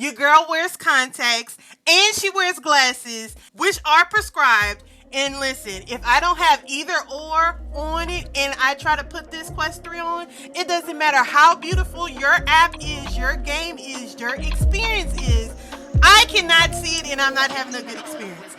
Your girl wears contacts and she wears glasses, which are prescribed. And listen, if I don't have either or on it and I try to put this Quest 3 on, it doesn't matter how beautiful your app is, your game is, your experience is. I cannot see it and I'm not having a good experience.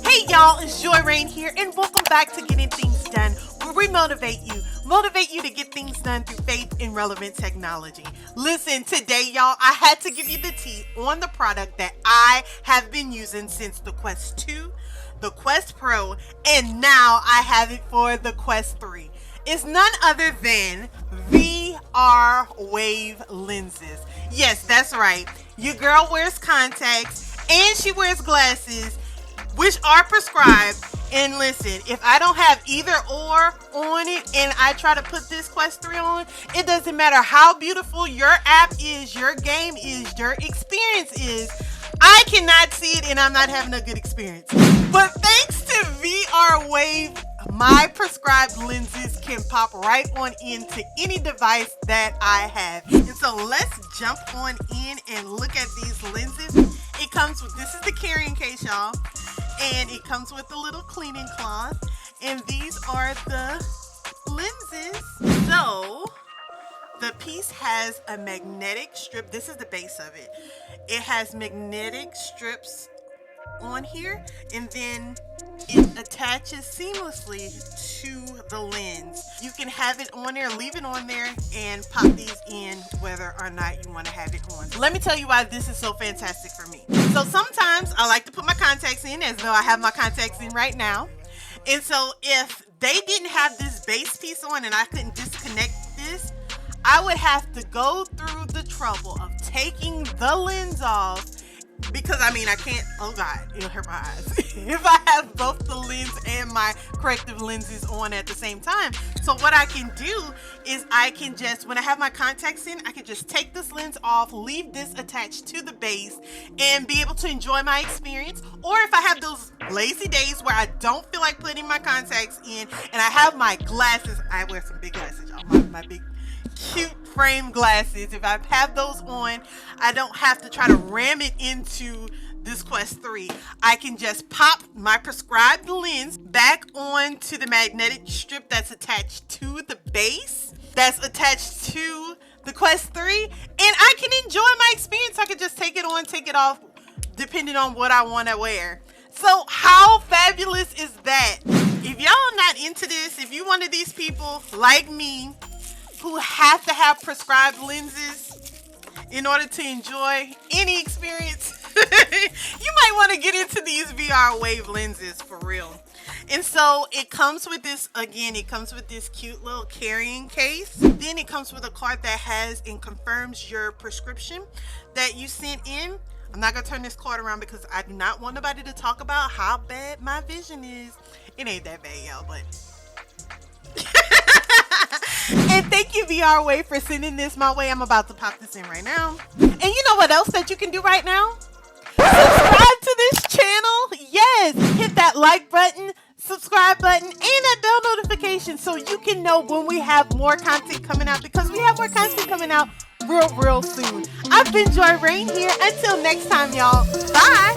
Hey y'all, it's JoyReign here and welcome back to Getting Things Done, where we motivate you to get things done through faith in relevant technology. Listen, today y'all, I had to give you the tea on the product that I have been using since the Quest 2, the Quest Pro, and now I have it for the Quest 3. It's none other than VR Wave lenses. Yes, that's right. Your girl wears contacts and she wears glasses, which are prescribed. And listen, if I don't have either or on it and I try to put this Quest 3 on, it doesn't matter how beautiful your app is, your game is, your experience is. I cannot see it and I'm not having a good experience. But thanks to VR Wave, my prescribed lenses can pop right on into any device that I have. And so let's jump on in and look at these lenses. It comes with, this is the carrying case, y'all. And it comes with a little cleaning cloth. And these are the lenses. So the piece has a magnetic strip. This is the base of it. It has magnetic strips on here, and then it attaches seamlessly to the lens. You can have it on there, leave it on there, and pop these in whether or not you want to have it on. Let me tell you why this is so fantastic for me. So sometimes I like to put my contacts in as though I have my contacts in right now. And so if they didn't have this base piece on and I couldn't disconnect this, I would have to go through the trouble of taking the lens off, because I mean, I can't, oh God, it'll hurt my eyes if I have both the lens and my corrective lenses on at the same time. So what I can do is I can just, when I have my contacts in, I can just take this lens off, leave this attached to the base, and be able to enjoy my experience. Or if I have those lazy days where I don't feel like putting my contacts in and I have my glasses, I wear some big glasses, y'all, my big cute frame glasses. If I have those on, I don't have to try to ram it into this Quest 3. I can just pop my prescribed lens back onto the magnetic strip that's attached to the base, that's attached to the Quest 3, and I can enjoy my experience. I can just take it on, take it off, depending on what I want to wear. So how fabulous is that? If y'all not into this, if you one of these people like me who have to have prescribed lenses in order to enjoy any experience, you might want to get into these VR Wave lenses for real. And so it comes with this, again, it comes with this cute little carrying case. Then it comes with a card that has and confirms your prescription that you sent in. I'm not gonna turn this card around because I do not want nobody to talk about how bad my vision is. It ain't that bad, y'all, but and thank you VR Wave for sending this my way. I'm about to pop this in right now. And you know what else that you can do right now? Subscribe to this channel. Yes, hit that like button, subscribe button, and that bell notification so you can know when we have more content coming out, because we have more content coming out real soon. I've been JoyReign here. Until next time, y'all. Bye.